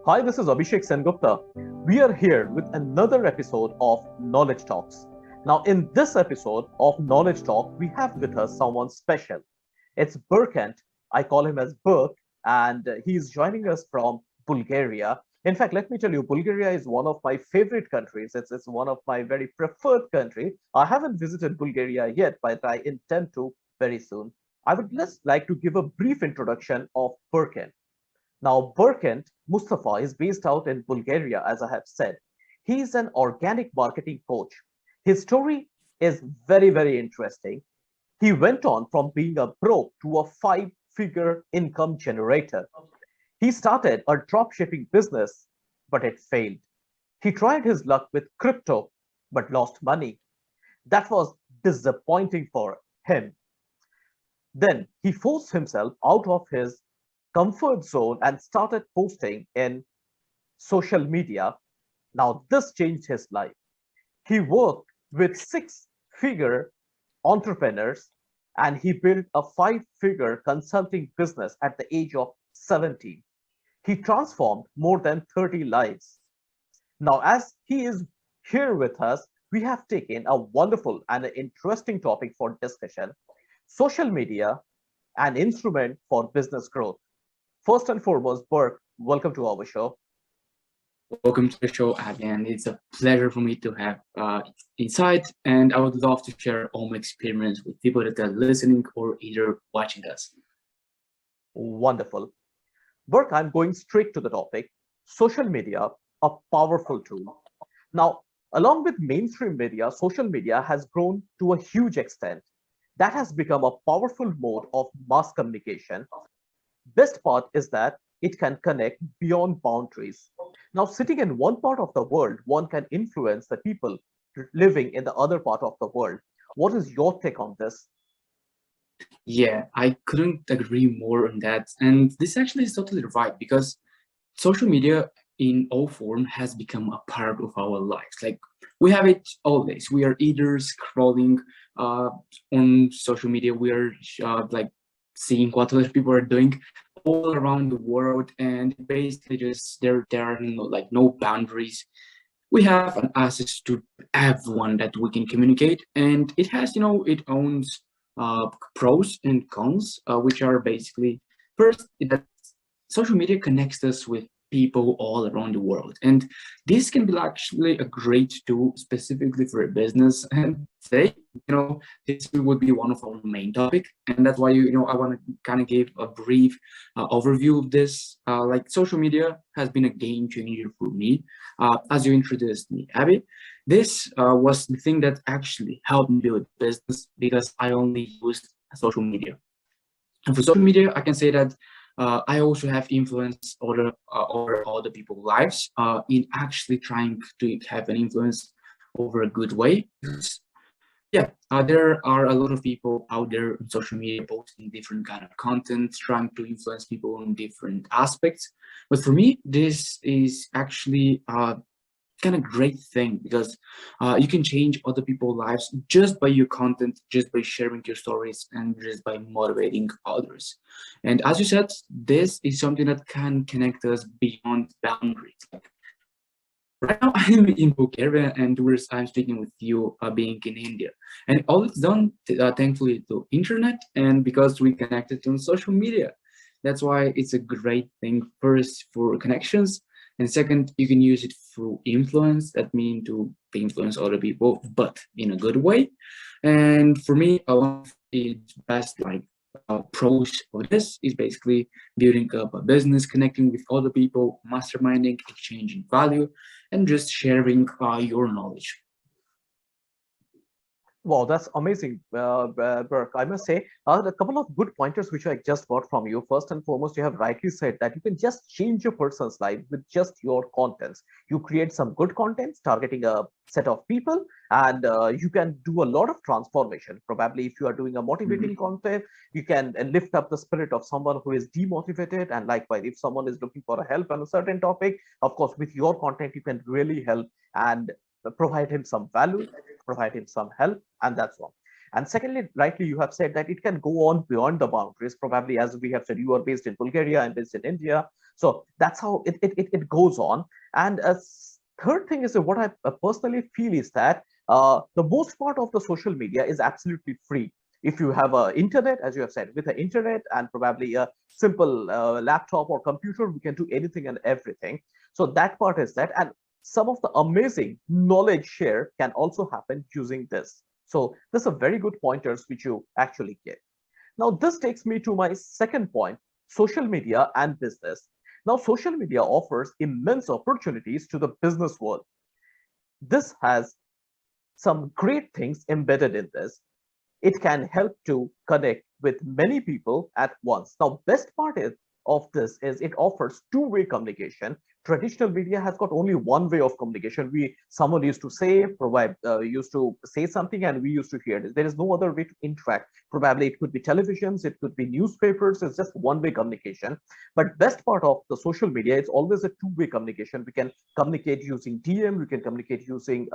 Hi, this is Abhishek Sengupta. We are here with another episode of Knowledge Talks. Now, in this episode of Knowledge Talk, we have with us someone special. It's Berkant. I call him as Berk, and he's joining us from Bulgaria. In fact, let me tell you, Bulgaria is one of my favorite countries. It's one of my very preferred country. I haven't visited Bulgaria yet, but I intend to very soon. I would just like to give a brief introduction of Berkant. Now, Berkant Mustafa is based out in Bulgaria, as I have said. He is an organic marketing coach. His story is very, very interesting. He went on from being a broke to a five-figure income generator. He started a dropshipping business, but it failed. He tried his luck with crypto, but lost money. That was disappointing for him. Then he forced himself out of his comfort zone and started posting in social media. Now, this changed his life. He worked with six-figure entrepreneurs and he built a five-figure consulting business at the age of 17. He transformed more than 30 lives. Now, as he is here with us, we have taken a wonderful and an interesting topic for discussion: social media, an instrument for business growth. First and foremost, Burke, welcome to our show. Welcome to the show, again. It's a pleasure for me to have insight, and I would love to share all my experience with people that are listening or either watching us. Wonderful. Burke, I'm going straight to the topic. Social media, a powerful tool. Now, along with mainstream media, social media has grown to a huge extent. That has become a powerful mode of mass communication. Best part is that it can connect beyond boundaries. Now, sitting in one part of the world, one can influence the people living in the other part of the world. What is your take on this? Yeah, I couldn't agree more on that. And this actually is totally right because social media in all form has become a part of our lives. Like we have it always. We are either scrolling uh, on social media, we are like seeing what other people are doing all around the world, and basically just there are no boundaries. We have an access to everyone that we can communicate, and it has its own pros and cons, which are basically first that social media connects us with people all around the world, and this can be actually a great tool specifically for a business. And today, this would be one of our main topic, and that's why I want to kind of give a brief overview of this. Like social media has been a game changer for me, as you introduced me, Abby. This was the thing that actually helped me build business because I only used social media. And for social media, I can say that I also have influence over other people's lives in actually trying to have an influence over a good way. Yeah, there are a lot of people out there on social media posting different kind of content, trying to influence people on different aspects. But for me, this is actually kind of great thing because you can change other people's lives just by your content, just by sharing your stories, and just by motivating others. And as you said, this is something that can connect us beyond boundaries. Right now, I'm in Bulgaria, and I'm speaking with you being in India, and all it's done, thankfully, to internet, and because we connected on social media. That's why it's a great thing. First, for connections, and second, you can use it through influence. That means to influence other people, but in a good way. And for me, one of its best pros of this is basically building up a business, connecting with other people, masterminding, exchanging value, and just sharing your knowledge. Wow, that's amazing, Burke. I must say, a couple of good pointers which I just got from you. First and foremost, you have rightly said that you can just change your person's life with just your contents. You create some good contents targeting a set of people, and you can do a lot of transformation. Probably, if you are doing a motivating Mhm. content, you can lift up the spirit of someone who is demotivated. And likewise, if someone is looking for a help on a certain topic, of course, with your content, you can really help and provide him some value, provide him some help, and that's all. And secondly, rightly, you have said that it can go on beyond the boundaries. Probably, as we have said, you are based in Bulgaria and based in India. So that's how it goes on. And third thing is that what I personally feel is that the most part of the social media is absolutely free. If you have a internet, as you have said, with the internet and probably a simple laptop or computer, we can do anything and everything. So that part is that. And some of the amazing knowledge share can also happen using this. So these are very good pointers which you actually get. Now, this takes me to my second point, social media and business. Now, social media offers immense opportunities to the business world. This has some great things embedded in this. It can help to connect with many people at once. Now, best part is, of this is it offers two-way communication. Traditional media has got only one way of communication. Someone used to say, provide, used to say something, and we used to hear it. There is no other way to interact. Probably it could be televisions, it could be newspapers. It's just one-way communication. But best part of the social media, it's always a two-way communication. We can communicate using DM, we can communicate using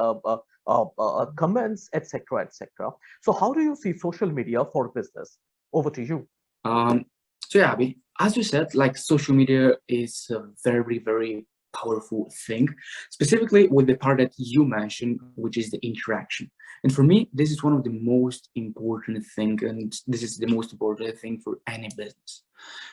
comments, etc., etc. So how do you see social media for business? Over to you. Um, so yeah, Abby, as you said, like social media is a very, very powerful thing, specifically with the part that you mentioned, which is the interaction. And for me, this is one of the most important thing, and this is the most important thing for any business,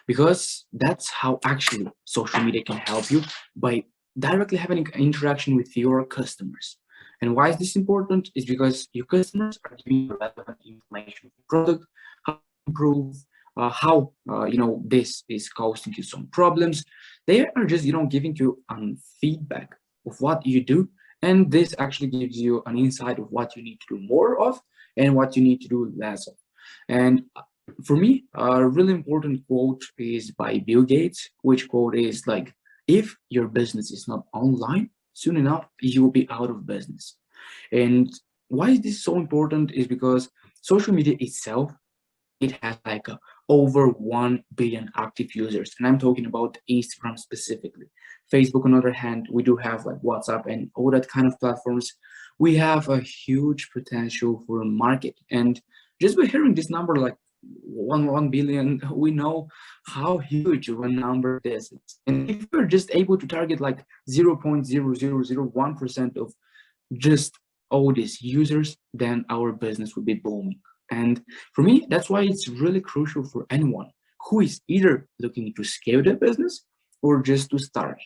because that's how actually social media can help you by directly having an interaction with your customers. And why is this important? Is because your customers are giving you relevant information of the product, how to improve, how this is causing you some problems. They are just giving you feedback of what you do, and this actually gives you an insight of what you need to do more of and what you need to do less of. And for me, a really important quote is by Bill Gates, which quote is like, if your business is not online, soon enough, you will be out of business. And why is this so important is because social media itself, it has like over 1 billion active users. And I'm talking about Instagram specifically. Facebook, on the other hand, we do have like WhatsApp and all that kind of platforms. We have a huge potential for a market. And just by hearing this number, like 1 billion, we know how huge of a number this is. And if we're just able to target like 0.0001% of just all these users, then our business will be booming. And for me, that's why it's really crucial for anyone who is either looking to scale their business or just to start.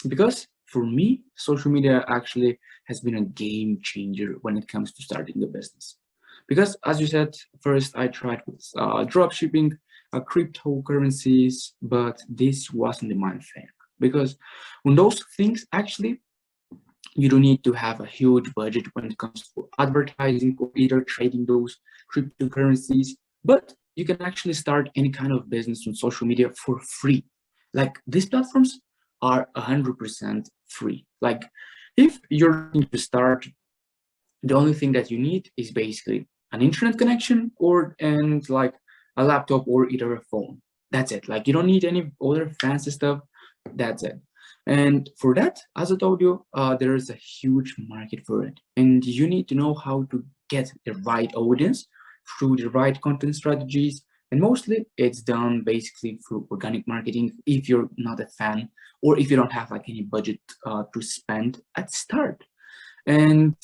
Because for me, social media actually has been a game changer when it comes to starting a business. Because as you said, first I tried with drop shipping, cryptocurrencies, but this wasn't my thing. Because on those things, actually, you don't need to have a huge budget when it comes to advertising or either trading those cryptocurrencies, but you can actually start any kind of business on social media for free. Like these platforms are 100% free. Like if you're looking to start, the only thing that you need is basically an internet connection and like a laptop or either a phone. That's it. Like you don't need any other fancy stuff. That's it. And for that, as I told you, there is a huge market for it. And you need to know how to get the right audience through the right content strategies. And mostly it's done basically through organic marketing if you're not a fan or if you don't have like any budget to spend at start. And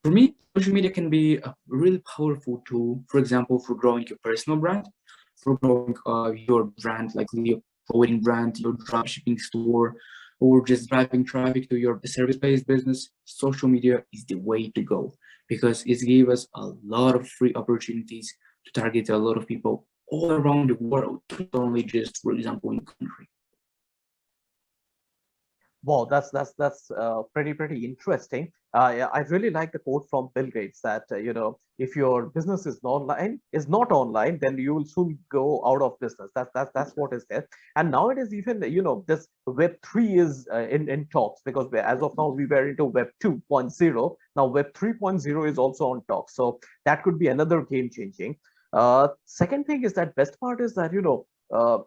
for me, social media can be a really powerful tool, for example, for growing your personal brand, for growing your brand, like your clothing brand, your dropshipping store, or just driving traffic to your service-based business. Social media is the way to go because it gives us a lot of free opportunities to target a lot of people all around the world, not only just, for example, in country. Wow, that's pretty interesting. Yeah, I really like the quote from Bill Gates that if your business is not online, then you will soon go out of business. That's what is there. And nowadays, even this Web 3 is in talks because as of now we were into Web 2.0. Now Web 3.0 is also on talks. So that could be another game changing. Second thing is that best part is that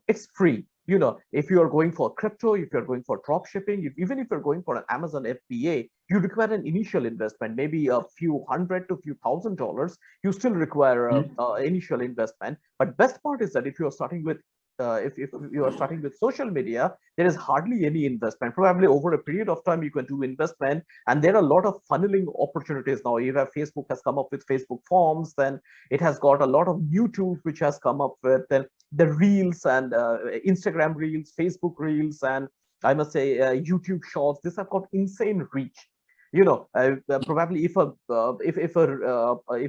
it's free. If you are going for crypto, if you're going for drop shipping, even if you're going for an Amazon FBA, you require an initial investment, maybe a few hundred to few $1,000s. You still require a initial investment. But best part is that if you're starting with if you are starting with social media, there is hardly any investment. Probably over a period of time, you can do investment, and there are a lot of funneling opportunities now. You have Facebook has come up with Facebook Forms, then it has got a lot of new tools which has come up with. Then the reels and Instagram reels, Facebook reels, and I must say YouTube shorts. These have got insane reach. Probably if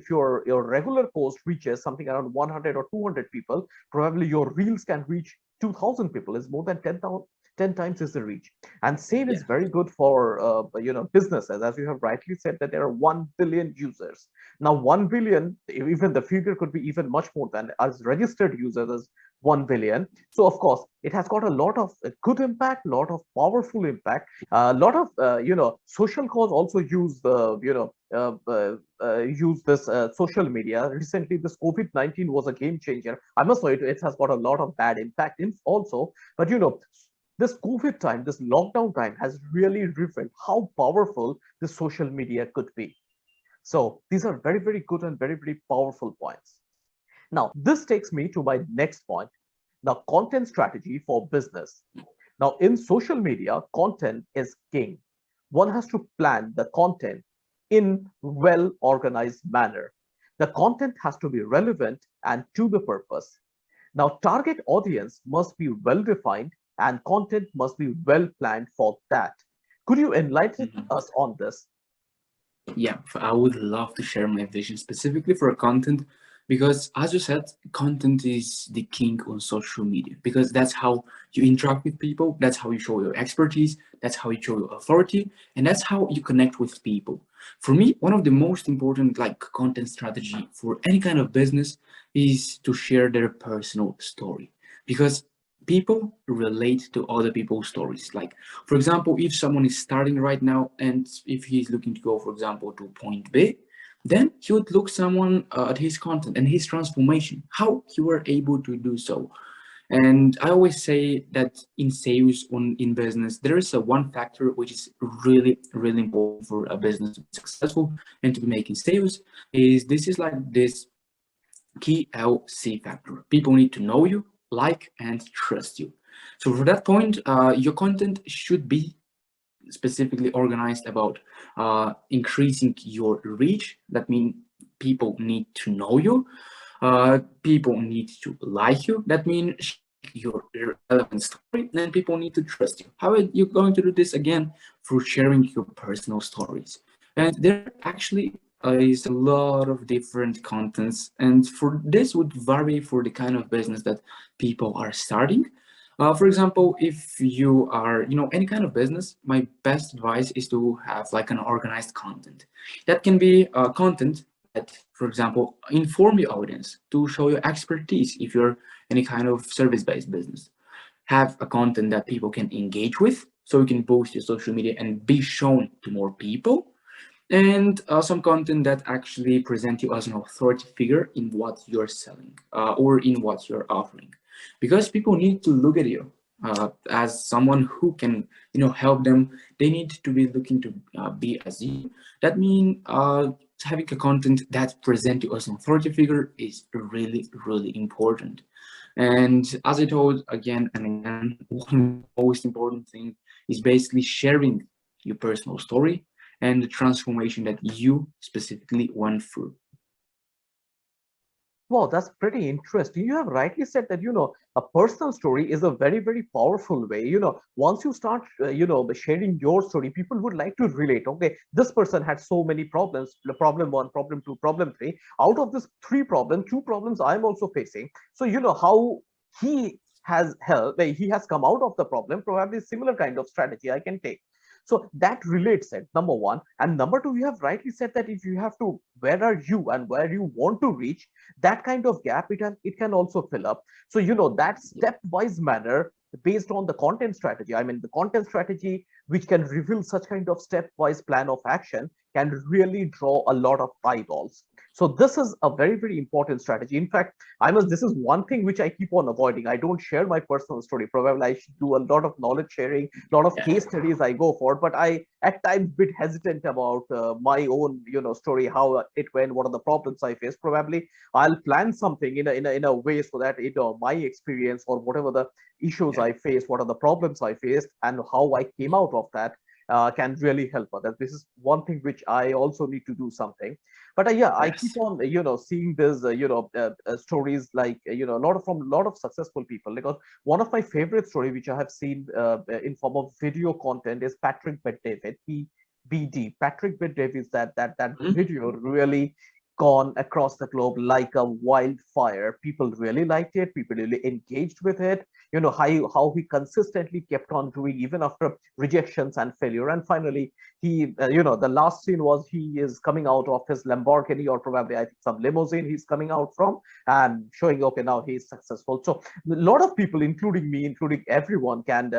your regular post reaches something around 100 or 200 people, probably your reels can reach 2,000 people. Is more than 10 times is the reach. And same is Yeah. very good for businesses, as you have rightly said that there are 1 billion users. Now 1 billion, even the figure could be even much more than as registered users as 1 billion. So of course it has got a lot of good impact, lot of powerful impact. A lot of social cause also use the use this social media. Recently, this COVID-19 was a game changer. I must say it has got a lot of bad impact in also, but this COVID time, this lockdown time has really revealed how powerful the social media could be. So these are very, very good and very, very powerful points. Now, this takes me to my next point, the content strategy for business. Now, in social media, content is king. One has to plan the content in well-organized manner. The content has to be relevant and to the purpose. Now, target audience must be well-defined and content must be well-planned for that. Could you enlighten Mhm. us on this? Yeah, I would love to share my vision specifically for content because, as you said, content is the king on social media because that's how you interact with people, that's how you show your expertise, that's how you show your authority, and that's how you connect with people. For me, one of the most important content strategy for any kind of business is to share their personal story because people relate to other people's stories. Like, for example, if someone is starting right now and if he's looking to go, for example, to point B, then he would look someone at his content and his transformation, how he were able to do so. And I always say that in sales, in business, there is a one factor which is really, really important for a business to be successful and to be making sales. Is this is like this key LC factor. People need to know you, like, and trust you. So for that point, your content should be specifically organized about increasing your reach. That means people need to know you. People need to like you. That means your relevant story, and people need to trust you. How are you going to do this again? Through sharing your personal stories. And there actually is a lot of different contents, and for this would vary for the kind of business that people are starting. For example, if you are, any kind of business, my best advice is to have like an organized content. That can be content that, for example, inform your audience to show your expertise if you're any kind of service-based business. Have a content that people can engage with, so you can boost your social media and be shown to more people, and some content that actually present you as an authority figure in what you're selling or in what you're offering, because people need to look at you as someone who can help them. They need to be looking to be as you. That means having a content that present you as an authority figure is really, really important. And as I told again and again, one of the most important thing is basically sharing your personal story and the transformation that you specifically went through. Wow, that's pretty interesting. You have rightly said that, a personal story is a very, very powerful way. Once you start, sharing your story, people would like to relate. Okay, this person had so many problems, the problem one, problem two, problem three. Out of this three problems, two problems I'm also facing. So, how he has helped, he has come out of the problem, probably similar kind of strategy I can take. So that relates it, number one. And number two, you have rightly said that if you have to, where are you and where you want to reach, that kind of gap it can also fill up. So that stepwise manner based on the content strategy, I mean the content strategy which can reveal such kind of stepwise plan of action can really draw a lot of eyeballs. So this is a very, very important strategy. In fact, this is one thing which I keep on avoiding. I don't share my personal story. Probably I should do a lot of knowledge sharing, a lot of Yeah, case studies I go for, but I at times bit hesitant about my own, story, how it went, what are the problems I faced. Probably I'll plan something in a way so that, my experience or whatever the issues yeah, I faced, what are the problems I faced, and how I came out of that. Can really help others. This is one thing which I also need to do something. But yeah, I keep yes. on seeing this stories like a lot of from a lot of successful people, because one of my favorite story which I have seen in form of video content is Patrick Bet David, PBD. Patrick Bet David, that Mhm. video really gone across the globe like a wildfire. People really liked it, people really engaged with it. How he consistently kept on doing even after rejections and failure, and finally the last scene was he is coming out of his Lamborghini, or probably I think some limousine he's coming out from, and showing, okay, now he's successful. So a lot of people, including me, including everyone, can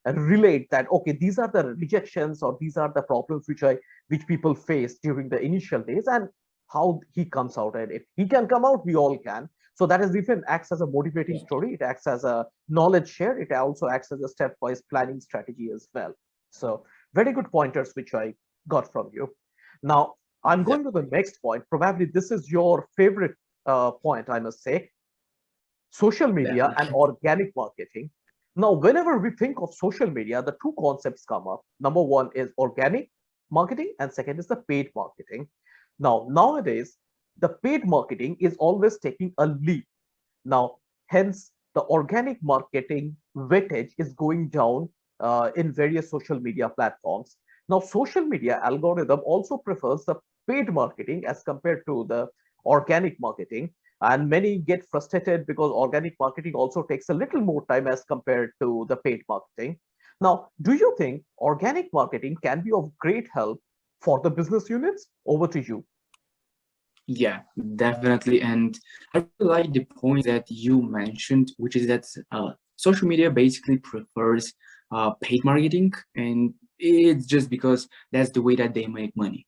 relate that, okay, these are the rejections or these are the problems which people face during the initial days, and how he comes out. And if he can come out, we all can. So that is even acts as a motivating Yeah, story. It acts as a knowledge share. It also acts as a stepwise planning strategy as well. So very good pointers which I got from you. Now I'm going to the exactly. next point. Probably this is your favorite point, I must say: social media and Definitely. organic marketing. Now, whenever we think of social media, the two concepts come up. Number one is organic marketing, and second is the paid marketing. Now, nowadays, the paid marketing is always taking a leap. Now, hence, the organic marketing weightage is going down in various social media platforms. Now, social media algorithm also prefers the paid marketing as compared to the organic marketing. And many get frustrated because organic marketing also takes a little more time as compared to the paid marketing. Now, do you think organic marketing can be of great help for the business units? Over to you. Yeah, definitely. And I really like the point that you mentioned, which is that social media basically prefers paid marketing, and it's just because that's the way that they make money.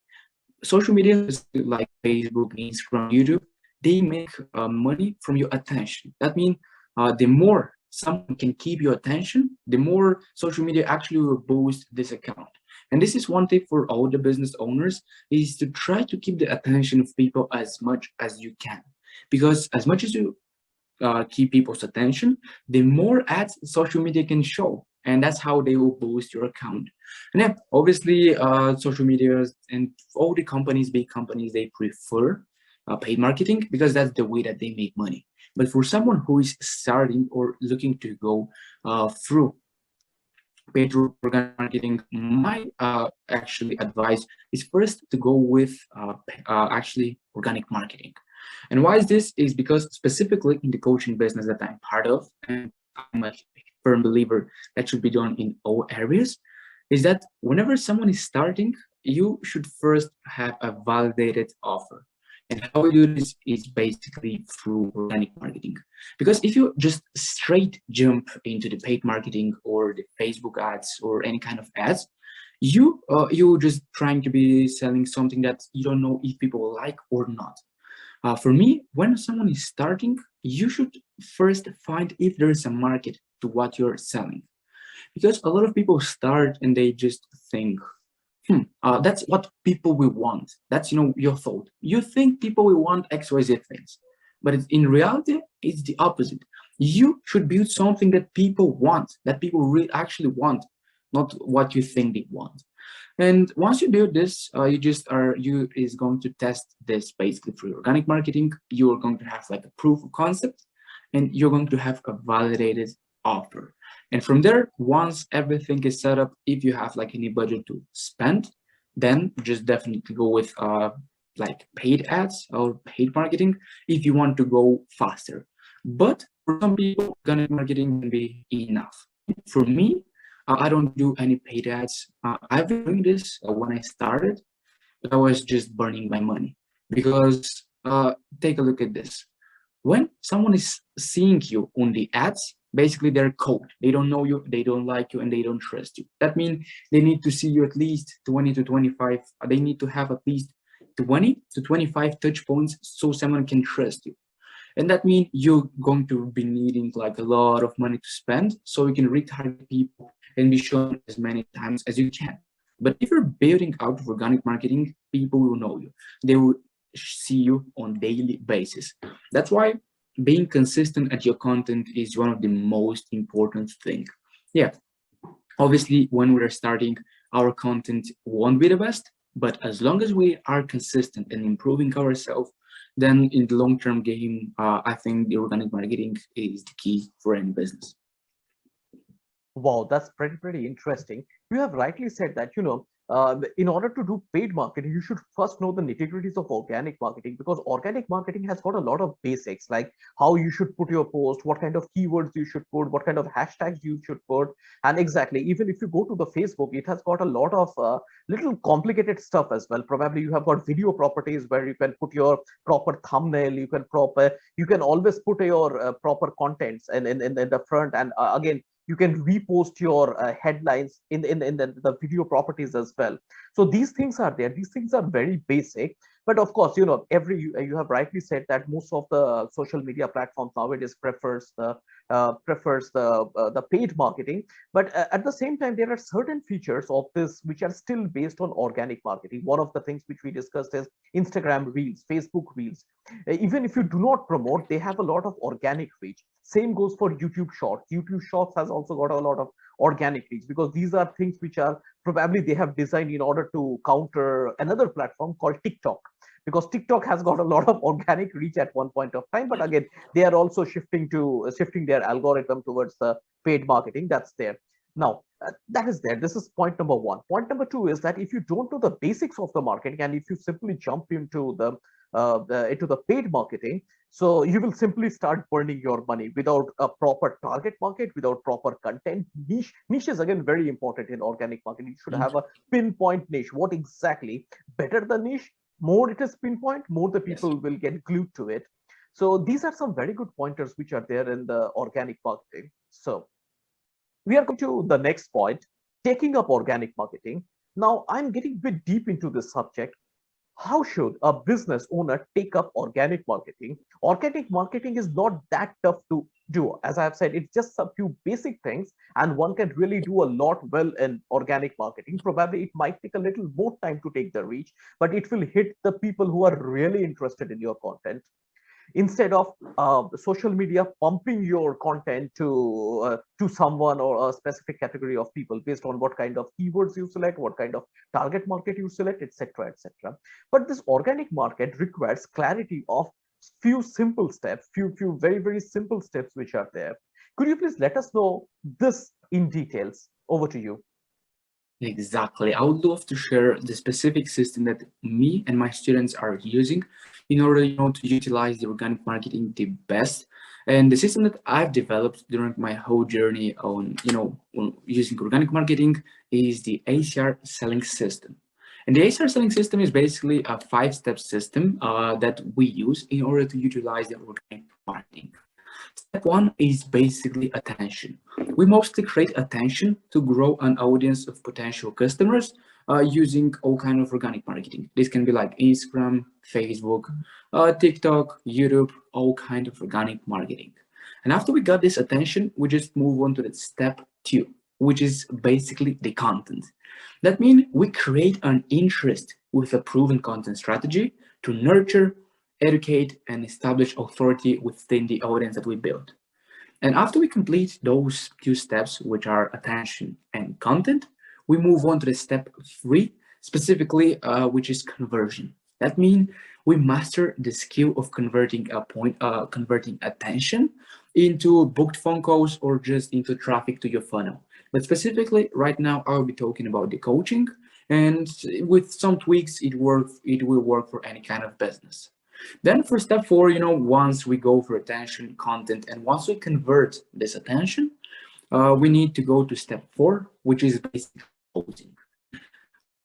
Social media, specifically like Facebook, Instagram, YouTube, they make money from your attention. That means the more someone can keep your attention, the more social media actually will boost this account. And this is one tip for all the business owners, is to try to keep the attention of people as much as you can. Because as much as you keep people's attention, the more ads social media can show. And that's how they will boost your account. And yeah, obviously, social media and all the companies, big companies, they prefer paid marketing because that's the way that they make money. But for someone who is starting or looking to go through paid organic marketing, my actually advice is first to go with actually organic marketing. And why is this? Is because specifically in the coaching business that I'm part of, and I'm a firm believer that should be done in all areas, is that whenever someone is starting, you should first have a validated offer. And how we do this is basically through organic marketing. Because if you just straight jump into the paid marketing or the Facebook ads or any kind of ads, you just trying to be selling something that you don't know if people will like or not. For me, when someone is starting, you should first find if there is a market to what you're selling. Because a lot of people start and they just think, that's what people will want. That's your thought. You think people will want XYZ things, but in reality, it's the opposite. You should build something that people want, that people really actually want, not what you think they want. And once you build this, you is going to test this basically through organic marketing. You are going to have like a proof of concept, and you're going to have a validated offer. And from there, once everything is set up, if you have like any budget to spend, then just definitely go with like paid ads or paid marketing if you want to go faster. But for some people, organic marketing can be enough. For me, I don't do any paid ads. I've been doing this when I started, but I was just burning my money because take a look at this. When someone is seeing you on the ads, basically they're cold. They don't know you, they don't like you, and they don't trust you. That means they need to see you at least 20 to 25. They need to have at least 20 to 25 touch points so someone can trust you. And that means you're going to be needing like a lot of money to spend so you can retarget people and be shown as many times as you can. But if you're building out of organic marketing, people will know you. They will see you on daily basis. That's why being consistent at your content is one of the most important thing. Yeah, obviously when we're starting, our content won't be the best, but as long as we are consistent and improving ourselves, then in the long-term game, I think the organic marketing is the key for any business. Wow, that's pretty interesting. You have rightly said that, in order to do paid marketing, you should first know the nitty-gritties of organic marketing, because organic marketing has got a lot of basics, like how you should put your post, what kind of keywords you should put, what kind of hashtags you should put. And exactly, even if you go to the Facebook, it has got a lot of little complicated stuff as well. Probably you have got video properties where you can put your proper thumbnail, you can always put your proper contents in the front. And again, you can repost your headlines in the video properties as well. So these things are there. These things are very basic. But of course, you have rightly said that most of the social media platforms nowadays prefers the paid marketing. But at the same time, there are certain features of this which are still based on organic marketing. One of the things which we discussed is Instagram Reels, Facebook Reels. Even if you do not promote, they have a lot of organic reach. Same goes for YouTube Shorts. YouTube Shorts has also got a lot of organic reach, because these are things which are probably they have designed in order to counter another platform called TikTok, because TikTok has got a lot of organic reach at one point of time. But again, they are also shifting their algorithm towards the paid marketing. That's there. Now, that is there. This is point number one. Point number two is that if you don't know the basics of the marketing, and if you simply jump into the paid marketing, so you will simply start burning your money without a proper target market, without proper content. Niche is again very important in organic marketing. You should Mm. have a pinpoint niche. What exactly? Better the niche, more it is pinpoint, more the Yes. people will get glued to it. So these are some very good pointers which are there in the organic marketing. So we are going to the next point, taking up organic marketing. Now, I'm getting a bit deep into this subject. How should a business owner take up organic marketing? Organic marketing is not that tough to do. As I've said, it's just a few basic things, and one can really do a lot well in organic marketing. Probably it might take a little more time to take the reach, but it will hit the people who are really interested in your content. Instead of social media pumping your content to someone or a specific category of people based on what kind of keywords you select, what kind of target market you select, etc., etc. But this organic market requires clarity of few simple steps, few very simple steps which are there. Could you please let us know this in details? Over to you. Exactly. I would love to share the specific system that me and my students are using in order, to utilize the organic marketing the best. And the system that I've developed during my whole journey on using organic marketing is the ACR selling system. And the ACR selling system is basically a 5-step system that we use in order to utilize the organic marketing. Step one is basically attention. We mostly create attention to grow an audience of potential customers using all kind of organic marketing. This can be like Instagram, Facebook, TikTok, YouTube, all kind of organic marketing. And after we got this attention, we just move on to the step two, which is basically the content. That means we create an interest with a proven content strategy to nurture, educate, and establish authority within the audience that we build. And after we complete those two steps, which are attention and content, we move on to the step three, specifically, which is conversion. That means we master the skill of converting attention into booked phone calls or just into traffic to your funnel. But specifically, right now, I'll be talking about the coaching, and with some tweaks, it will work for any kind of business. Then for step four, once we go for attention, content, and once we convert this attention, we need to go to step four, which is basically closing.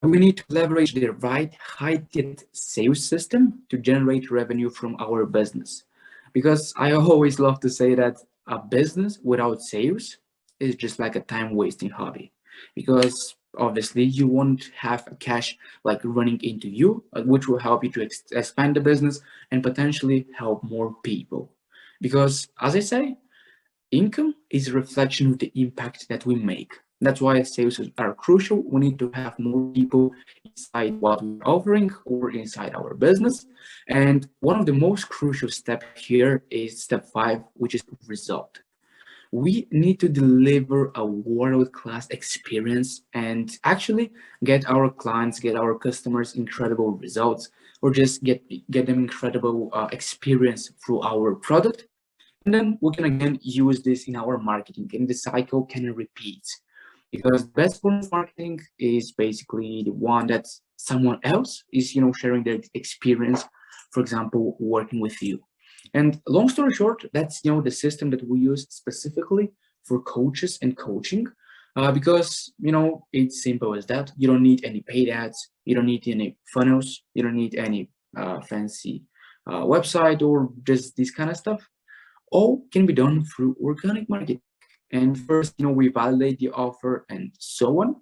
We need to leverage the right high-ticket sales system to generate revenue from our business. Because I always love to say that a business without sales is just like a time-wasting hobby. Because obviously you won't have a cash like running into you, which will help you to expand the business and potentially help more people. Because as I say, income is a reflection of the impact that we make. That's why sales are crucial. We need to have more people inside what we're offering or inside our business. And one of the most crucial steps here is step 5, which is result. We need to deliver a world-class experience and actually get our clients, get our customers incredible results, or just get them incredible experience through our product. And then we can again use this in our marketing, and the cycle can repeat. Because the best form of marketing is basically the one that someone else is, sharing their experience, for example, working with you. And long story short, that's the system that we use specifically for coaches and coaching, because it's simple as that. You don't need any paid ads, you don't need any funnels, you don't need any fancy website or just this kind of stuff. All can be done through organic marketing. And first, we validate the offer and so on.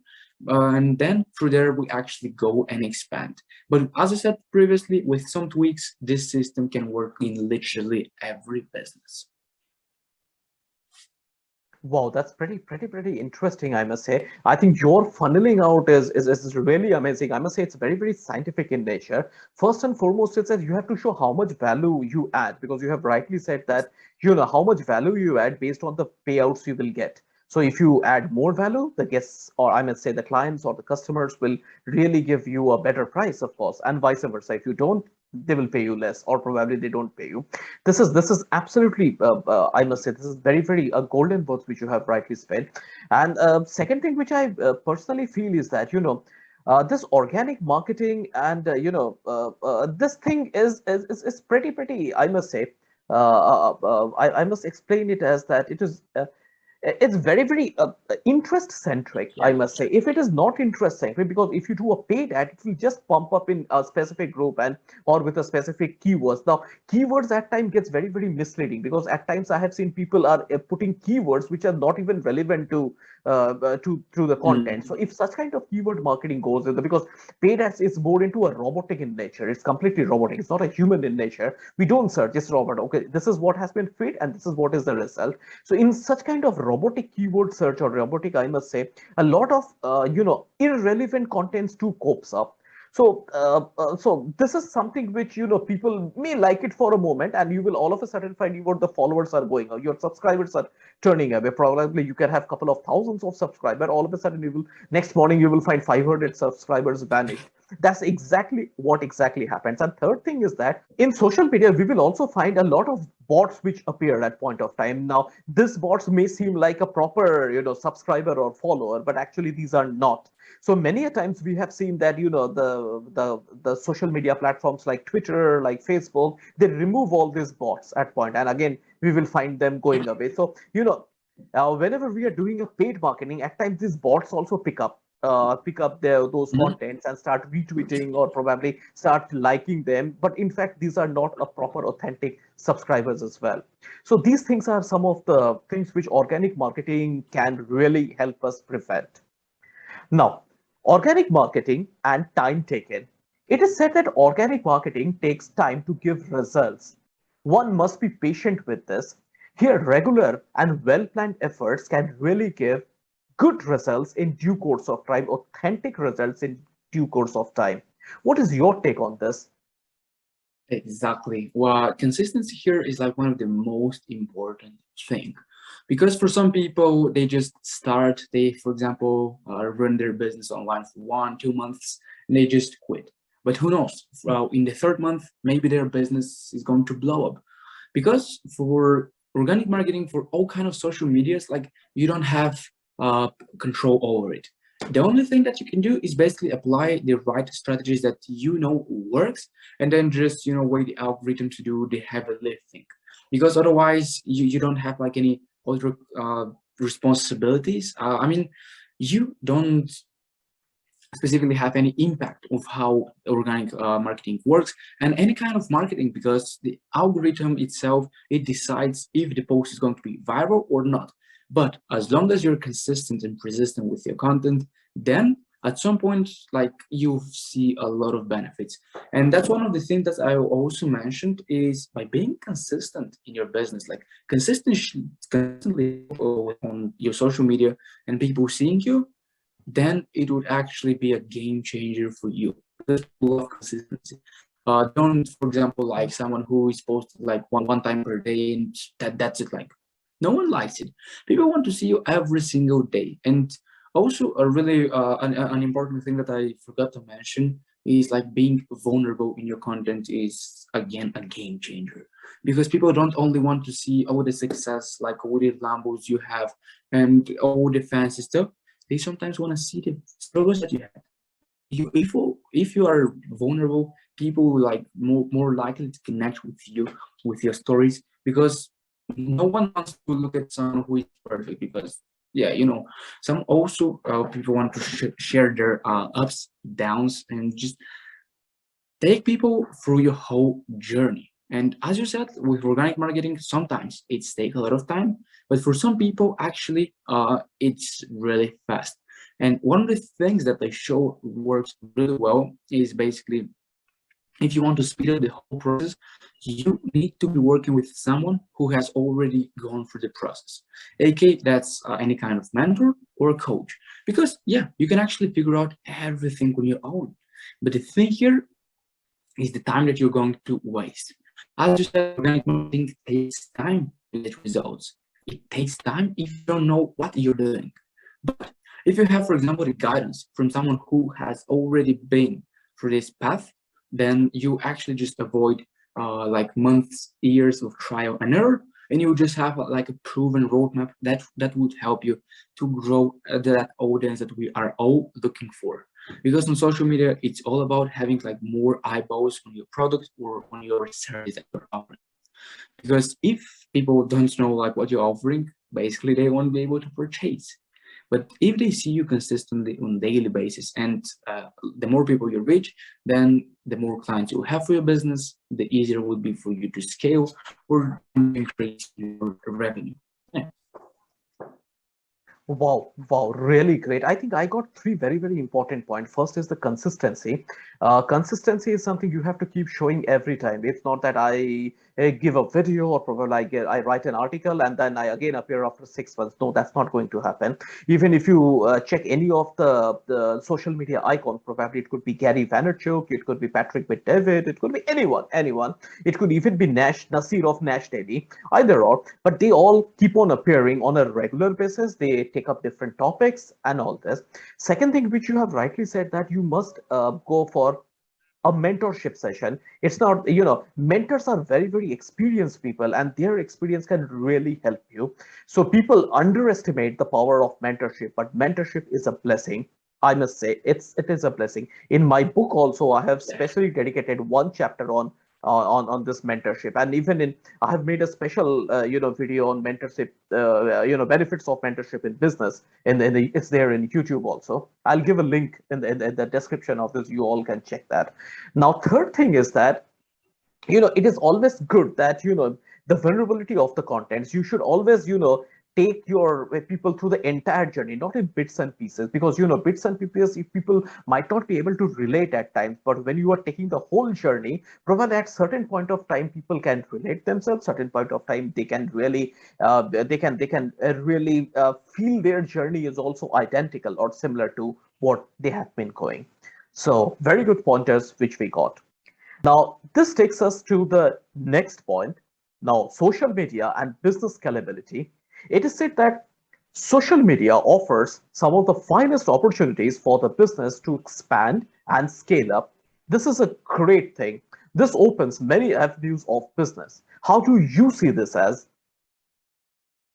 And then through there, we actually go and expand. But as I said previously, with some tweaks, this system can work in literally every business. Wow, that's pretty interesting, I must say. I think your funneling out is really amazing. I must say it's very, very scientific in nature. First and foremost, it's that you have to show how much value you add, because you have rightly said that you know how much value you add based on the payouts you will get. So if you add more value, the guests, or I must say the clients or the customers, will really give you a better price, of course, and vice versa. If you don't, they will pay you less, or probably they don't pay you. This is absolutely, I must say, this is very golden words which you have rightly said. And second thing which I personally feel is that this organic marketing and this thing is pretty, I must say. I must explain it as that it's very interest centric, I Yeah. must say. If it is not interest centric, because if you do a paid ad, it will just pump up in a specific group and or with a specific keywords. Now keywords at times gets very misleading, because at times I have seen people are putting keywords which are not even relevant to the content. So Mm. if such kind of keyword marketing goes in because paid ads is more into a robotic in nature, it's completely robotic, it's not a human in nature. We don't search, it's robot. Okay, this is what has been fed and this is what is the result. So in such kind of robotic keyword search or robotic, I must say, a lot of irrelevant contents too copes up. So this is something which people may like it for a moment, and you will all of a sudden find your the followers are going, or your subscribers are turning away. Probably you can have couple of thousands of subscribers. All of a sudden, you will next morning you will find 500 subscribers vanished. That's exactly what exactly happens. And third thing is that in social media, we will also find a lot of bots which appear at point of time. Now, these bots may seem like a proper, subscriber or follower, but actually these are not. So many a times we have seen that the social media platforms like Twitter, like Facebook, they remove all these bots at point, and again we will find them going away. So whenever we are doing a paid marketing, at times these bots also pick up those Mhm. contents and start retweeting or probably start liking them, but in fact these are not a proper authentic subscribers as well. So these things are some of the things which organic marketing can really help us prevent. Now, organic marketing and time taken. It is said that organic marketing takes time to give results. One must be patient with this. Here, regular and well planned efforts can really give good results in due course of time, authentic results in due course of time. What is your take on this? Exactly. Well, consistency here is like one of the most important thing, because for some people they just start, they for example run their business online for 1 2 months and they just quit. But who knows? Well, in the third month, maybe their business is going to blow up, because for organic marketing, for all kind of social medias, like you don't have uh, control over it. The only thing that you can do is basically apply the right strategies that works, and then just wait the algorithm to do the heavy lifting, because otherwise you don't have like any other responsibilities. I mean, you don't specifically have any impact of how organic marketing works, and any kind of marketing, because the algorithm itself, it decides if the post is going to be viral or not. But as long as you're consistent and persistent with your content, then at some point, like you see a lot of benefits. And that's one of the things that I also mentioned is by being consistent in your business, like consistently on your social media and people seeing you, then it would actually be a game changer for you because people love consistency. Don't, for example, like someone who is posted like one time per day and that's it. Like no one likes it. People want to see you every single day. And also a really an important thing that I forgot to mention is like being vulnerable in your content is again a game changer because people don't only want to see all the success, like all the Lambos you have and all the fancy stuff. They sometimes want to see the struggles that you had. If you are vulnerable, people will like more likely to connect with you with your stories because no one wants to look at someone who is perfect because yeah, some also people want to share their ups, downs, and just take people through your whole journey. And as you said, with organic marketing, sometimes it's take a lot of time, but for some people, actually, it's really fast. And one of the things that they show works really well is basically if you want to speed up the whole process, you need to be working with someone who has already gone through the process. AK, that's any kind of mentor or coach. Because yeah, you can actually figure out everything on your own. But the thing here is the time that you're going to waste. As you said, organic marketing takes time to get results. It takes time if you don't know what you're doing. But if you have, for example, the guidance from someone who has already been through this path, then you actually just avoid like months, years of trial and error, and you just have like a proven roadmap that would help you to grow that audience that we are all looking for. Because on social media, it's all about having like more eyeballs on your product or on your service that you're offering. Because if people don't know like what you're offering, basically they won't be able to purchase. But if they see you consistently on a daily basis and the more people you reach, then the more clients you have for your business, the easier it would be for you to scale or increase your revenue. Yeah. Wow, wow, really great. I think I got three very, very important points. First is the consistency. Consistency is something you have to keep showing every time. It's not that I give a video or probably I write an article and then I again appear after 6 months. No, that's not going to happen. Even if you check any of the social media icon, probably it could be Gary Vaynerchuk, it could be Patrick David, it could be anyone. It could even be Nash Nasir of Nash Daily, either or. But they all keep on appearing on a regular basis. They take up different topics and all this. Second thing, which you have rightly said, that you must go for a mentorship session. It's not, mentors are very, very experienced people and their experience can really help you. So people underestimate the power of mentorship, but mentorship is a blessing. I must say it is a blessing. In my book also, I have specially dedicated one chapter on this mentorship, and even in I have made a special video on mentorship, benefits of mentorship in business, and it's there in YouTube also. I'll give a link in the description of this. You all can check that. Now, third thing is that it is always good that the vulnerability of the contents. You should always take your people through the entire journey, not in bits and pieces, because bits and pieces, if people might not be able to relate at times, but when you are taking the whole journey, probably at certain point of time people can relate themselves, certain point of time they can really really feel their journey is also identical or similar to what they have been going. So very good pointers which we got. Now, this takes us to the next point. Now, social media and business scalability. It is said that social media offers some of the finest opportunities for the business to expand and scale up. This is a great thing. This opens many avenues of business. How do you see this as?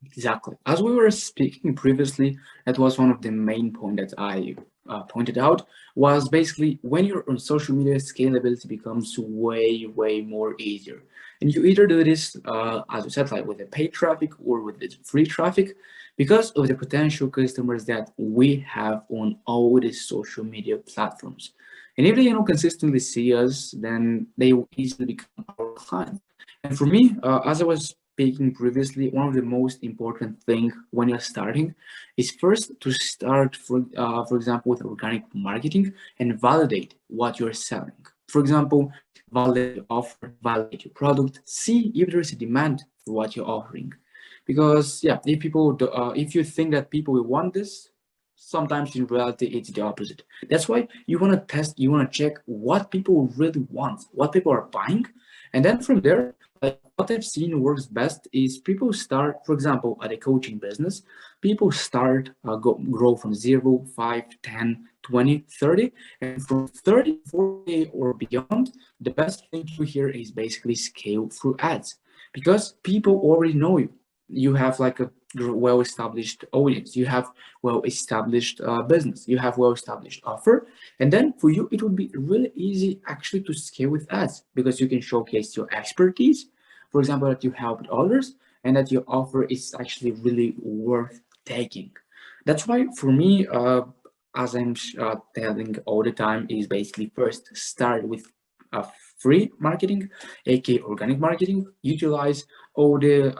Exactly. As we were speaking previously, that was one of the main point that I pointed out was basically when you're on social media, scalability becomes way more easier. And you either do this, as you said, like with the paid traffic or with the free traffic, because of the potential customers that we have on all the social media platforms. And if they consistently see us, then they will easily become our client. And for me, as I was speaking previously, one of the most important thing when you're starting is first to start, for example, with organic marketing and validate what you're selling. For example, validate your offer, validate your product, see if there is a demand for what you're offering. Because yeah, if you think that people will want this, sometimes in reality it's the opposite. That's why you want to test, you want to check what people really want, what people are buying, and then from there, like what I've seen works best is people start, for example, at a coaching business, people start grow from 0, 5, 10, 20, 30, and from 30, 40 or beyond, the best thing to do here is basically scale through ads, because people already know you. You have like a well-established audience, you have well-established business, you have well-established offer, and then for you it would be really easy actually to scale with ads, because you can showcase your expertise, for example, that you helped others and that your offer is actually really worth taking. That's why for me, as I'm telling all the time, is basically first start with a free marketing, aka organic marketing. Utilize all the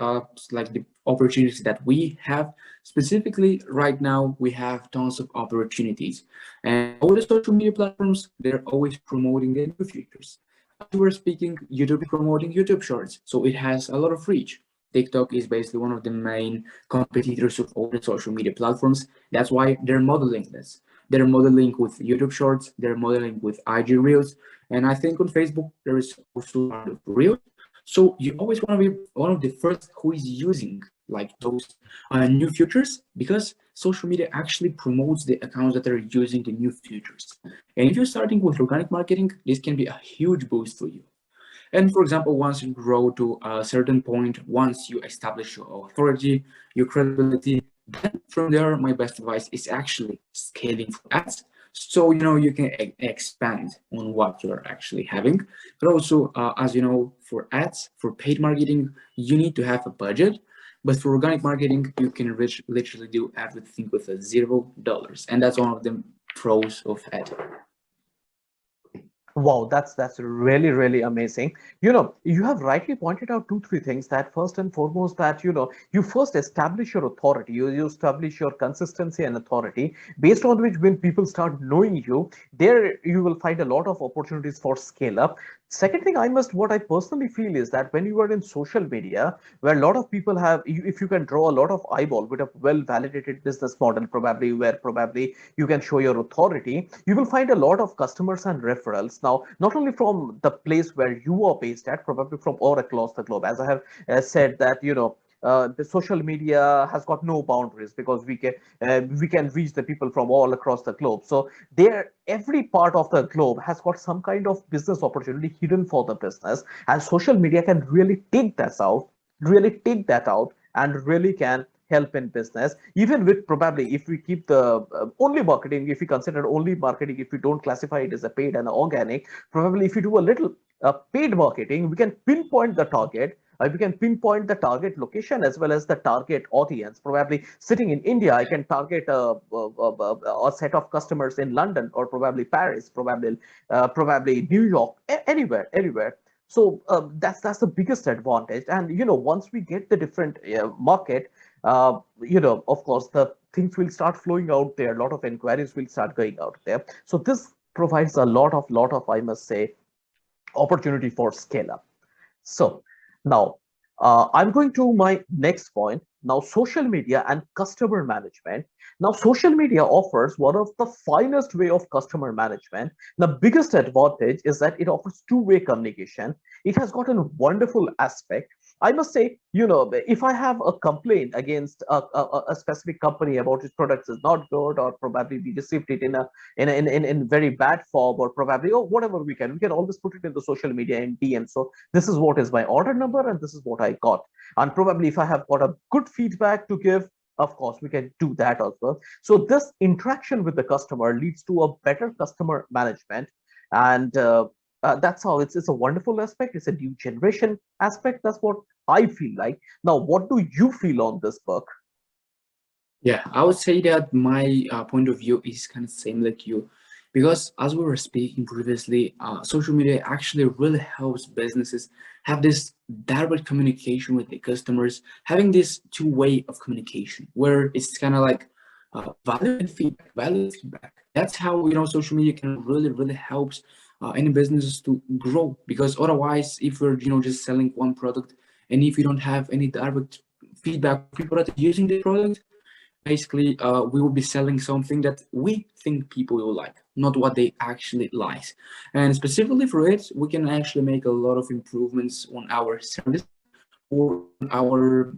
like the opportunities that we have. Specifically right now we have tons of opportunities, and all the social media platforms, they're always promoting the new features. As we were speaking, YouTube is promoting YouTube Shorts, so it has a lot of reach. TikTok is basically one of the main competitors of all the social media platforms. That's why they're modeling this. They're modeling with YouTube Shorts, they're modeling with IG Reels, and I think on Facebook there is also part of Reels. So you always want to be one of the first who is using like those new features, because social media actually promotes the accounts that are using the new features. And if you're starting with organic marketing, this can be a huge boost for you. And for example, once you grow to a certain point, once you establish your authority, your credibility, then from there, my best advice is actually scaling for ads. So, you can expand on what you're actually having. But also, as you know, for ads, for paid marketing, you need to have a budget. But for organic marketing, you can literally do everything with a $0. And that's one of the pros of ad. Wow, that's really amazing. You have rightly pointed out two, three things. That first and foremost, that you first establish your authority, you establish your consistency and authority, based on which when people start knowing you, there you will find a lot of opportunities for scale up. Second thing, what I personally feel is that when you are in social media, where a lot of people if you can draw a lot of eyeball with a well validated business model, probably where probably you can show your authority, you will find a lot of customers and referrals. Now, not only from the place where you are based at, probably from all across the globe. As I have said that, the social media has got no boundaries, because we can reach the people from all across the globe. So there, every part of the globe has got some kind of business opportunity hidden for the business, and social media can really take that out and really can help in business, even with probably, if we keep the only marketing, if we consider only marketing, if we don't classify it as a paid and organic, probably if you do a little paid marketing, we can pinpoint the target location as well as the target audience. Probably sitting in India, I can target a set of customers in London, or probably Paris, probably New York, anywhere. So that's the biggest advantage. And once we get the different market, of course, the things will start flowing out there. A lot of inquiries will start going out there. So this provides a lot of, I must say, opportunity for scale up. So now I'm going to my next point. Now, social media and customer management. Now, social media offers one of the finest way of customer management. The biggest advantage is that it offers two-way communication. It has got a wonderful aspect. I must say, if I have a complaint against a specific company about its products is not good, or probably we received it in very bad form, or probably, oh, whatever, we can always put it in the social media in DM. So this is what is my order number, and this is what I got. And probably if I have got a good feedback to give, of course we can do that as well. So this interaction with the customer leads to a better customer management. And that's how it's a wonderful aspect. It's a new generation aspect. That's what I feel like. Now, what do you feel on this book? Yeah, I would say that my point of view is kind of same like you, because as we were speaking previously, social media actually really helps businesses have this direct communication with the customers, having this two-way of communication where it's kind of like value and feedback, value and feedback. That's how social media can really helps any businesses to grow, because otherwise, if we're just selling one product, and if you don't have any direct feedback from people that are using the product, basically we will be selling something that we think people will like, not what they actually like. And specifically for it, we can actually make a lot of improvements on our service or on our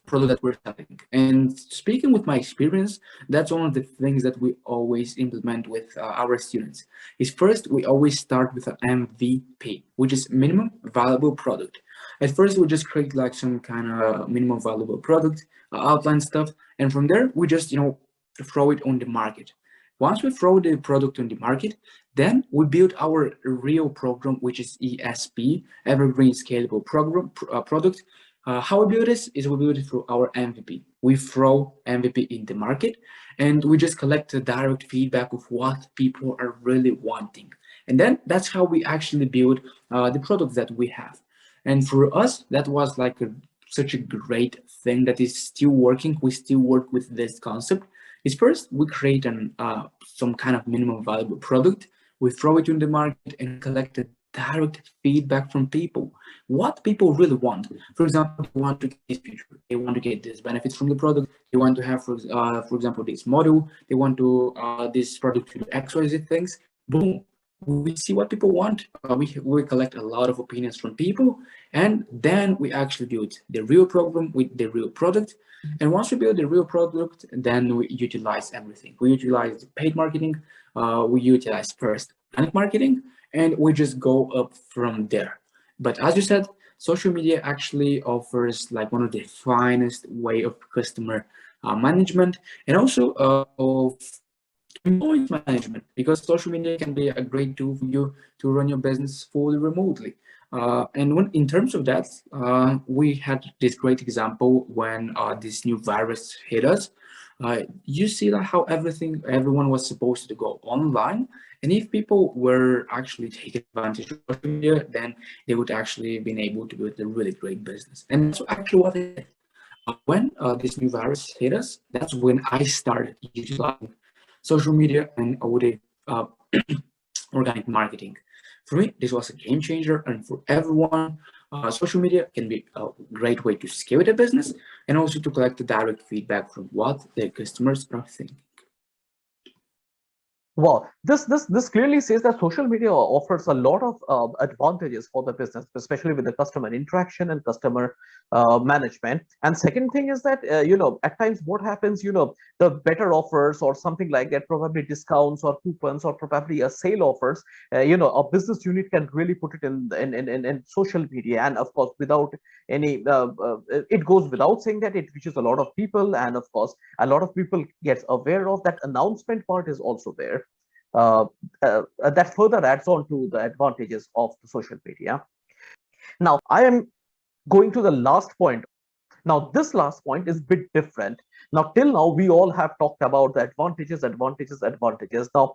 product that we're selling. And speaking with my experience, that's one of the things that we always implement with our students. Is first, we always start with an MVP, which is minimum valuable product. At first, we just create like some kind of minimum valuable product, outline stuff, and from there we just throw it on the market. Once we throw the product on the market, then we build our real program, which is ESP, Evergreen Scalable Program Product. How we build this is we build it through our MVP. We throw MVP in the market, and we just collect the direct feedback of what people are really wanting. And then that's how we actually build the products that we have. And for us, that was like such a great thing that is still working. We still work with this concept. Is first we create some kind of minimum valuable product. We throw it in the market and collect the direct feedback from people. What people really want. For example, they want to get this feature. They want to get this benefits from the product. They want to have, for example, this model. They want to this product to do X, Y, Z things. Boom. We see what people want. We collect a lot of opinions from people, and then we actually build the real program with the real product. And once we build the real product, then we utilize everything. We utilize paid marketing. We utilize first organic marketing, and we just go up from there. But as you said, social media actually offers like one of the finest way of customer management, and also of employee management, because social media can be a great tool for you to run your business fully remotely. And in terms of that, we had this great example when this new virus hit us. You see that how everyone was supposed to go online, and if people were actually taking advantage of social media, then they would actually been able to build a really great business. And that's actually what it did. When this new virus hit us, that's when I started utilizing social media and all the organic marketing. For me, this was a game changer, and for everyone, social media can be a great way to scale their business and also to collect the direct feedback from what their customers are thinking. Well, this clearly says that social media offers a lot of advantages for the business, especially with the customer interaction and customer management. And second thing is that at times what happens, the better offers or something like that, probably discounts or coupons or probably a sale offers, a business unit can really put it in social media, and of course without any it goes without saying that it reaches a lot of people, and of course a lot of people gets aware of that. Announcement part is also there. That further adds on to the advantages of the social media. Now, I am going to the last point. Now, this last point is a bit different. Now, till now, we all have talked about the advantages, advantages, advantages. Now,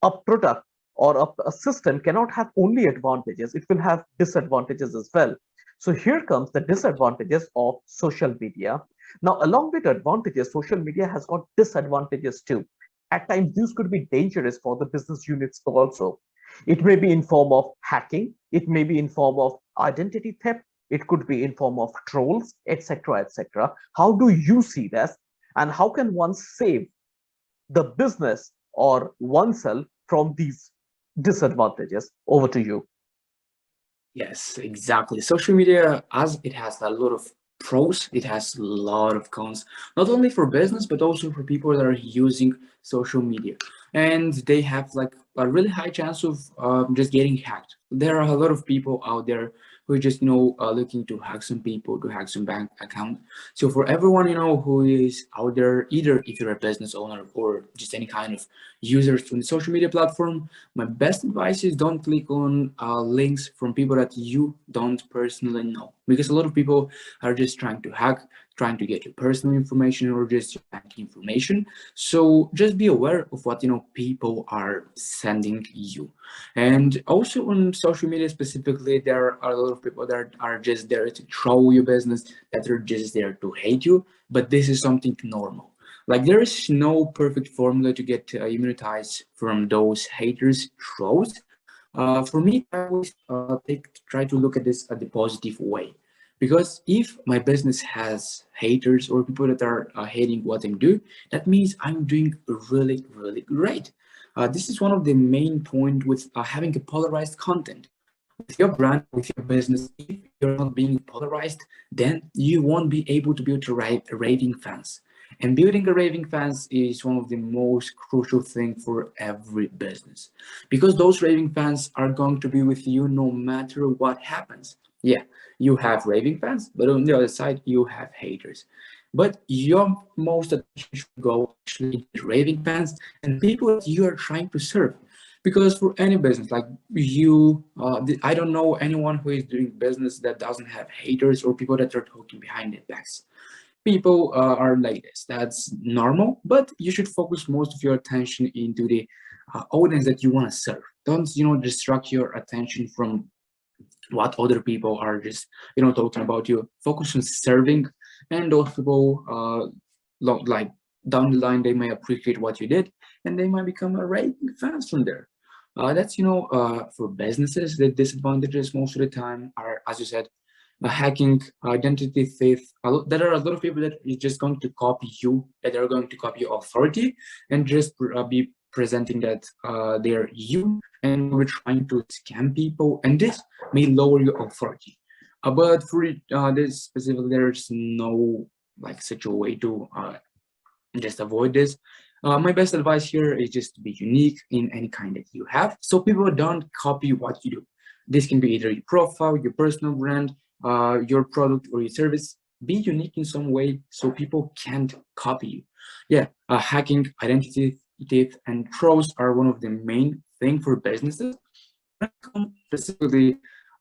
a product or a system cannot have only advantages, it will have disadvantages as well. So here comes the disadvantages of social media. Now, along with advantages, social media has got disadvantages too. At times, these could be dangerous for the business units also. It may be in form of hacking, it may be in form of identity theft, it could be in form of trolls, etc., etc. How do you see this, and how can one save the business or oneself from these disadvantages? Over to you. Yes, exactly. Social media, as it has a lot of pros, it has a lot of cons, not only for business, but also for people that are using social media. And they have like a really high chance of just getting hacked. There are a lot of people out there who are just, looking to hack some people, to hack some bank account. So for everyone, who is out there, either if you're a business owner or just any kind of users from the social media platform, my best advice is don't click on links from people that you don't personally know. because a lot of people are just trying to hack, trying to get your personal information or just your bank information. So just be aware of what people are sending you. And also on social media specifically, there are a lot of people that are just there to troll your business, that are just there to hate you. But this is something normal. Like there is no perfect formula to get immunized from those haters trolls. For me, I always try to look at this at the positive way, because if my business has haters or people that are hating what I'm doing, that means I'm doing really, really great. This is one of the main point with having a polarized content with your brand, with your business. If you're not being polarized, then you won't be able to build raving fans. And building a raving fans is one of the most crucial thing for every business, because those raving fans are going to be with you no matter what happens. Yeah, you have raving fans, but on the other side, you have haters. But your most attention should go actually into the raving fans and the people that you are trying to serve. Because for any business, like you, I don't know anyone who is doing business that doesn't have haters or people that are talking behind their backs. People are like this. That's normal, but you should focus most of your attention into the audience that you want to serve. Don't distract your attention from what other people are just talking about you. Focus on serving, and those people like down the line they may appreciate what you did, and they might become a raving fans from there. That's for businesses. The disadvantages most of the time are, as you said, hacking, identity theft. There are a lot of people that is just going to copy you, that are going to copy your authority, and just be presenting that they're you, and we're trying to scam people, and this may lower your authority. But for this specifically, there's no like such a way to just avoid this. My best advice here is just to be unique in any kind that you have, so people don't copy what you do. This can be either your profile, your personal brand, your product or your service. Be unique in some way so people can't copy you. Yeah, hacking, identity theft, and trolls are one of the main thing for businesses. When it comes specifically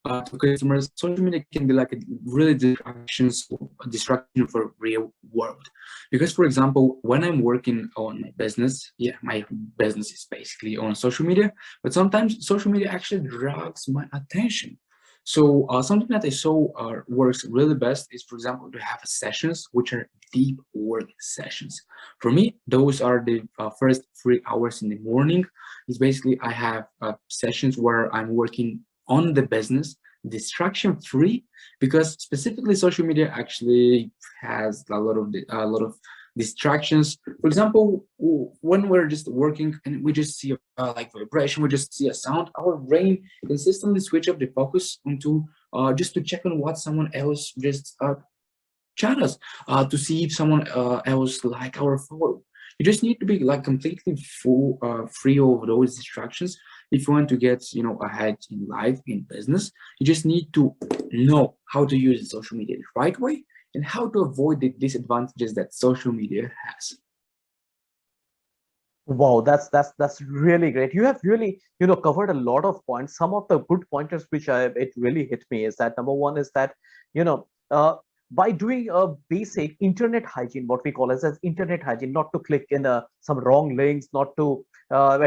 to customers, social media can be like a really distraction for real world. Because for example, when I'm working on my business, yeah, my business is basically on social media, but sometimes social media actually drags my attention. So something that I saw works really best is, for example, to have sessions which are deep work sessions. For me, those are the first 3 hours in the morning. It's basically I have sessions where I'm working on the business, distraction free, because specifically social media actually has a lot of distractions. For example, when we're just working and we just see like vibration, we just see a sound, our brain consistently switch up the focus onto just to check on what someone else just chat us, to see if someone else like our photo. You just need to be like completely free of those distractions if you want to get ahead in life, in business. You just need to know how to use social media the right way and how to avoid the disadvantages that social media has. Wow, that's really great. You have really, covered a lot of points. Some of the good pointers which it really hit me is that number one is that, you know, uh, by doing a basic internet hygiene, what we call as internet hygiene, not to click in some wrong links, not to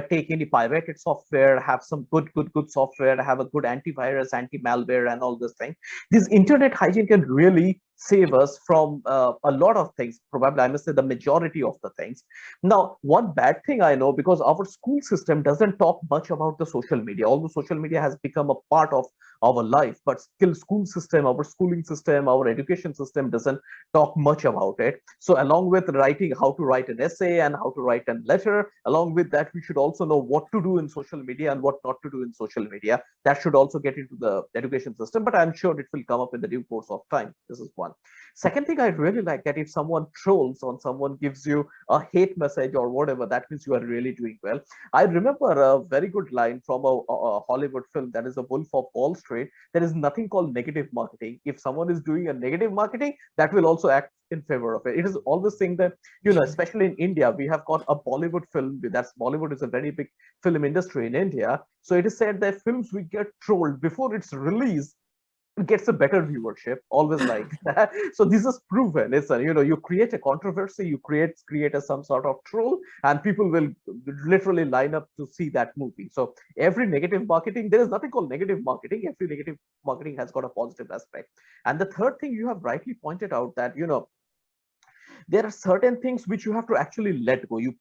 take any pirated software, have some good software, have a good antivirus, anti-malware, and all this thing. This internet hygiene can really save us from a lot of things. Probably, I must say the majority of the things. Now, one bad thing I know, because our school system doesn't talk much about the social media, although social media has become a part of our life, but still school system, our schooling system, our education system doesn't talk much about it. So along with writing how to write an essay and how to write a letter, along with that, we should also know what to do in social media and what not to do in social media. That should also get into the education system, but I'm sure it will come up in the due course of time. This is one. Second thing I really like, that if someone trolls on someone, gives you a hate message or whatever, that means you are really doing well. I remember a very good line from a Hollywood film, that is The Wolf of Wall Street. There is nothing called negative marketing. If someone is doing a negative marketing, that will also act in favor of it. It is always saying that, especially in India, we have got a Bollywood film. That's Bollywood is a very big film industry in India. So it is said that films will get trolled before it's released gets a better viewership, always like that. So this is proven. It's a, you create a controversy, you create a some sort of troll, and people will literally line up to see that movie. So every negative marketing, there is nothing called negative marketing. Every negative marketing has got a positive aspect. And the third thing you have rightly pointed out, that there are certain things which you have to actually let go. You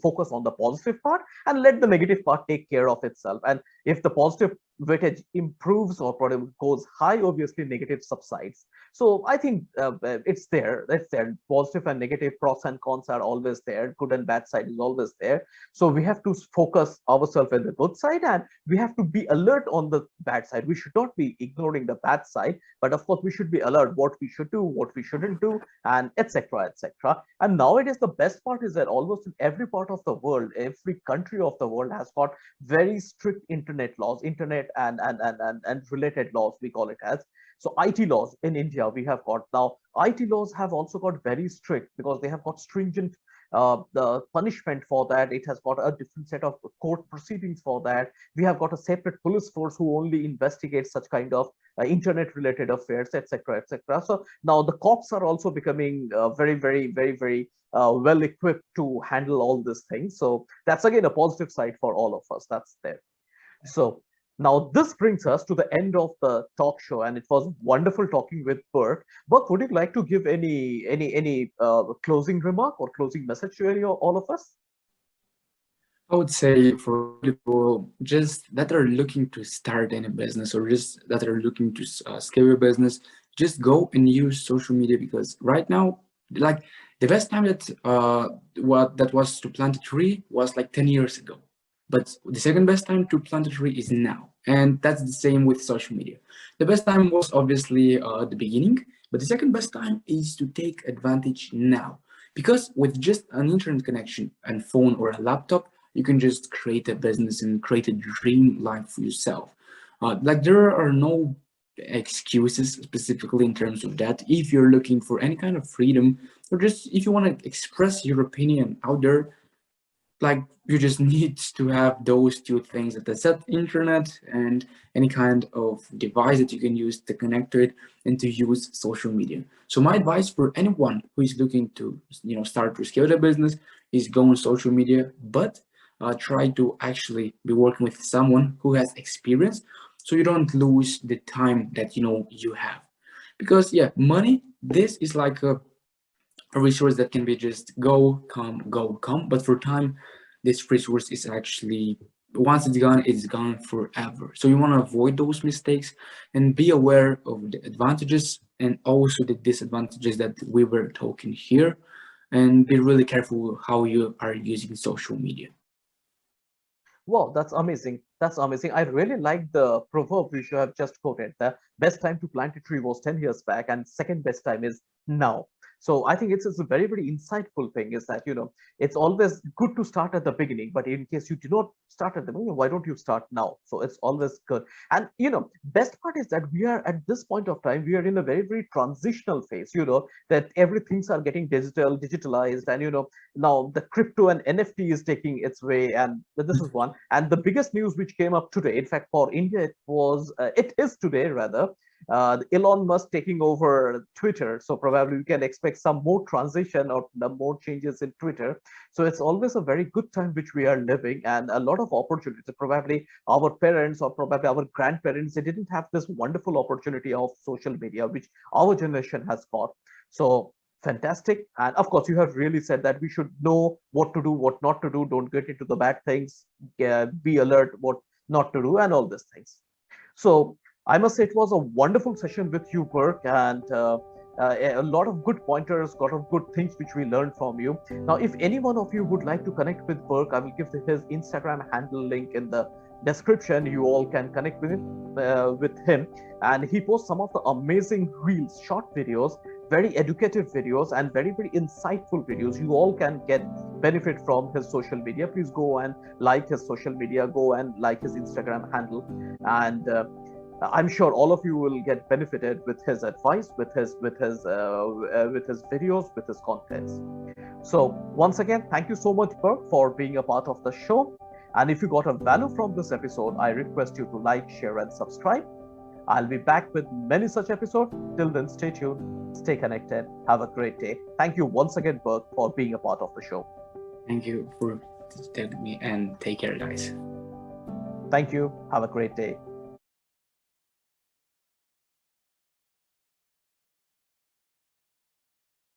focus on the positive part and let the negative part take care of itself. And if the positive weightage improves or probably goes high, obviously negative subsides. So I think it's there. It's there. Positive and negative, pros and cons are always there. Good and bad side is always there. So we have to focus ourselves on the good side, and we have to be alert on the bad side. We should not be ignoring the bad side, but of course we should be alert what we should do, what we shouldn't do, and etc., etc. And nowadays the best part is that almost in every part of the world, every country of the world has got very strict internet laws, internet and related laws, we call it as. So IT laws in India, we have got now. IT laws have also got very strict because they have got stringent the punishment for that. It has got a different set of court proceedings for that. We have got a separate police force who only investigates such kind of internet related affairs, etc., etc. So now the cops are also becoming very well equipped to handle all these things. So that's again a positive side for all of us. That's there. So now this brings us to the end of the talk show, and it was wonderful talking with Burke. Burke, would you like to give any closing remark or closing message to all of us? I would say for people just that are looking to start any business or just that are looking to scale your business, just go and use social media because right now, like the best time that what that was to plant a tree was like 10 years ago. But the second best time to plant a tree is now. And that's the same with social media. The best time was obviously the beginning, but the second best time is to take advantage now. Because with just an internet connection and phone or a laptop, you can just create a business and create a dream life for yourself. Like there are no excuses specifically in terms of that. If you're looking for any kind of freedom or just if you want to express your opinion out there, like you just need to have those two things at the set internet and any kind of device that you can use to connect to it and to use social media. So my advice for anyone who is looking to start to scale their business is go on social media, but try to actually be working with someone who has experience so you don't lose the time that you have. Because yeah, money, this is like a resource that can be just go come, but for time, this resource is actually once it's gone forever. So you want to avoid those mistakes and be aware of the advantages and also the disadvantages that we were talking here, and be really careful how you are using social media. Wow, that's amazing. That's amazing. I really like the proverb which you have just quoted. The best time to plant a tree was 10 years back, and second best time is now. So I think it's a very insightful thing is that, it's always good to start at the beginning, but in case you do not start at the beginning, why don't you start now? So it's always good. And, best part is that we are at this point of time, we are in a very transitional phase, that everything's are getting digitalized, and, now the crypto and NFT is taking its way, and this is one. And the biggest news which came up today, in fact, for India, it is today rather, Elon Musk taking over Twitter. So probably we can expect some more transition or the more changes in Twitter. So it's always a very good time which we are living, and a lot of opportunities. Probably our parents or probably our grandparents, they didn't have this wonderful opportunity of social media, which our generation has got. So fantastic. And of course, you have really said that we should know what to do, what not to do. Don't get into the bad things. Be alert what not to do, and all these things. So I must say it was a wonderful session with you, Burke, and a lot of good pointers, a lot of good things which we learned from you. Now, if any one of you would like to connect with Burke, I will give his Instagram handle link in the description. You all can connect with him, and he posts some of the amazing reels, short videos, very educative videos, and very insightful videos. You all can get benefit from his social media. Please go and like his social media, go and like his Instagram handle, and I'm sure all of you will get benefited with his advice, with his videos, with his contents. So once again, thank you so much, Burke, for being a part of the show. And if you got a value from this episode, I request you to like, share, and subscribe. I'll be back with many such episodes. Till then, stay tuned, stay connected, have a great day. Thank you once again, Burke, for being a part of the show. Thank you for telling me, and take care, guys. Thank you. Have a great day.